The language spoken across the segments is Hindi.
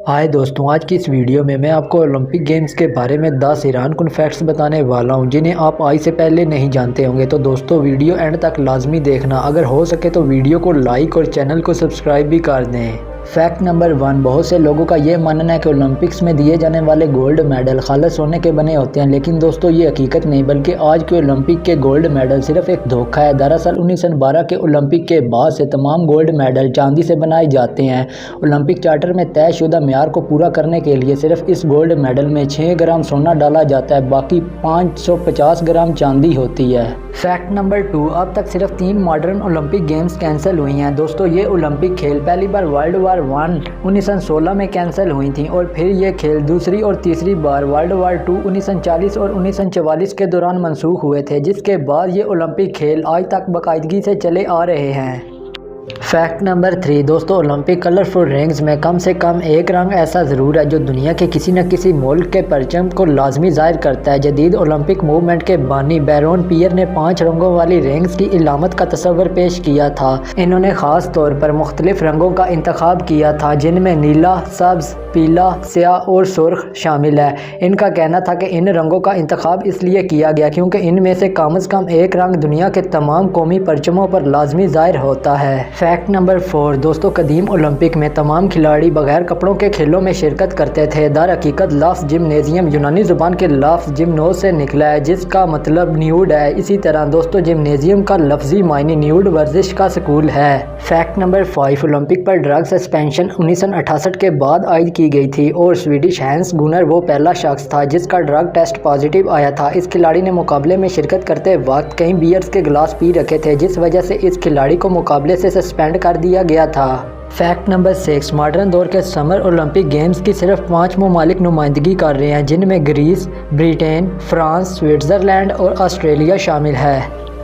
हाय दोस्तों, आज की इस वीडियो में मैं आपको ओलंपिक गेम्स के बारे में 10 हैरानकुन फैक्ट्स बताने वाला हूं जिन्हें आप आज से पहले नहीं जानते होंगे। तो दोस्तों वीडियो एंड तक लाजमी देखना, अगर हो सके तो वीडियो को लाइक और चैनल को सब्सक्राइब भी कर दें। फैक्ट नंबर 1, बहुत से लोगों का ये मानना है कि ओलंपिक्स में दिए जाने वाले गोल्ड मेडल खालिस सोने के बने होते हैं, लेकिन दोस्तों ये हकीकत नहीं बल्कि आज के ओलंपिक के गोल्ड मेडल सिर्फ एक धोखा है। दरअसल 1912 के ओलंपिक के बाद से तमाम गोल्ड मेडल चांदी से बनाए जाते हैं। ओलंपिक चार्टर में तयशुदा मेयार को पूरा करने के लिए सिर्फ इस गोल्ड मेडल में 6 ग्राम सोना डाला जाता है, बाकी 550 ग्राम चांदी होती है। फैक्ट नंबर 2, अब तक सिर्फ 3 मॉडर्न ओलंपिक गेम्स कैंसिल हुई हैं। दोस्तों ये ओलंपिक खेल पहली बार वर्ल्ड वार 1 1916 में कैंसिल हुई थी और फिर ये खेल दूसरी और तीसरी बार वर्ल्ड वार 2 1940 और 1944 के दौरान मनसूख हुए थे, जिसके बाद ये ओलंपिक खेल आज तक बाकायदगी से चले आ रहे हैं। फैक्ट नंबर 3, दोस्तों ओलंपिक कलरफुल रिंग्स में कम से कम एक रंग ऐसा ज़रूर है जो दुनिया के किसी न किसी मुल्क के परचम को लाजमी ज़ाहिर करता है। जदीद ओलंपिक मूवमेंट के बानी बैरोन पियर ने 5 रंगों वाली रिंग्स की इलामत का तस्वर पेश किया था। इन्होंने ख़ास तौर पर मुख्तलिफ रंगों का इंतखाब किया था जिनमें नीला, सब्ज़, पीला, स्याह और सुर्ख शामिल है। इनका कहना था कि इन रंगों का इंतखाब इसलिए किया गया क्योंकि इनमें से कम से कम एक रंग दुनिया के तमाम कौमी परचमों पर लाजमी ज़ाहिर होता है। फैक्ट नंबर 4, दोस्तों कदीम ओलंपिक में तमाम खिलाड़ी बगैर कपड़ों के खेलों में शिरकत करते थे। दर हकीकत लफ्ज़ जिम्नेजियम यूनानी ज़ुबान के लफ्ज़ जिम्नोज से निकला है जिसका मतलब न्यूड है। इसी तरह दोस्तों जिम्नेजियम का लफ्ज़ी मायने न्यूड वर्जिश का स्कूल है। फैक्ट नंबर 5, ओलंपिक पर ड्रग सस्पेंशन 1968 के बाद आयद की गई थी और स्वीडिश हैंस गुनर वो पहला शख्स था जिसका ड्रग टेस्ट पॉजिटिव आया था। इस खिलाड़ी ने मुकाबले में शिरकत करते वक्त कई बियर्स के गिलास पी रखे थे, जिस वजह से इस खिलाड़ी को मुकाबले से सस्पेंड कर दिया गया था। फैक्ट नंबर 6, मॉडर्न दौर के समर ओलंपिक गेम्स की सिर्फ 5 ममालिक नुमाइंदगी कर रहे हैं जिनमें ग्रीस, ब्रिटेन, फ्रांस, स्विट्ज़रलैंड और ऑस्ट्रेलिया शामिल है।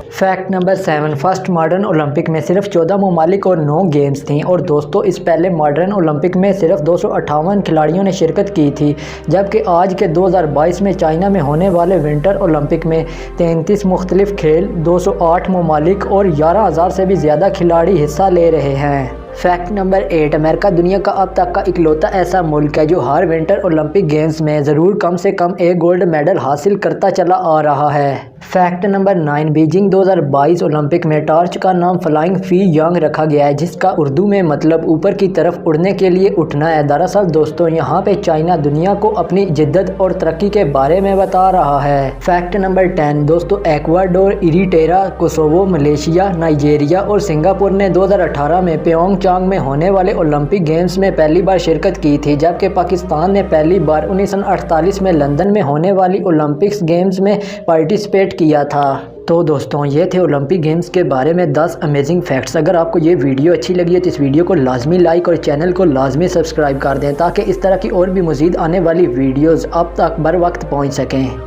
Fact number 7, first modern Olympic में सिर्फ 14 ममालिक और 9 गेम्स थीं और दोस्तों इस पहले मॉडर्न ओलंपिक में सिर्फ 258 खिलाड़ियों ने शिरकत की थी, जबकि आज के 2022 में चाइना में होने वाले विंटर ओलंपिक में 33 मुख्तलिफ खेल, 208 ममालिक और 11,000 से भी ज़्यादा खिलाड़ी हिस्सा ले रहे हैं। फैक्ट नंबर 8, अमेरिका दुनिया का अब तक का इकलौता ऐसा मुल्क है जो हर विंटर ओलंपिक गेम्स में ज़रूर कम से कम एक गोल्ड मेडल हासिल करता चला आ रहा है। फैक्ट नंबर 9, बीजिंग 2022 ओलंपिक में टॉर्च का नाम फ्लाइंग फी यांग रखा गया है जिसका उर्दू में मतलब ऊपर की तरफ उड़ने के लिए उठना है। दरअसल दोस्तों यहाँ पे चाइना दुनिया को अपनी जिद्दत और तरक्की के बारे में बता रहा है। फैक्ट नंबर 10, दोस्तों एक्वाडोर, इरिट्रेरा, कोसोवो, मलेशिया, नाइजीरिया और सिंगापुर ने 2018 में प्योंगचांग में होने वाले ओलंपिक गेम्स में पहली बार शिरकत की थी, जबकि पाकिस्तान ने पहली बार 1948 में लंदन में होने वाली ओलंपिक्स गेम्स में पार्टिसिपेट किया था। तो दोस्तों ये थे ओलंपिक गेम्स के बारे में 10 अमेजिंग फैक्ट्स। अगर आपको ये वीडियो अच्छी लगी है तो इस वीडियो को लाजमी लाइक और चैनल को लाजमी सब्सक्राइब कर दें ताकि इस तरह की और भी मज़ीद आने वाली वीडियोज़ आप तक बर वक्त पहुँच सकें।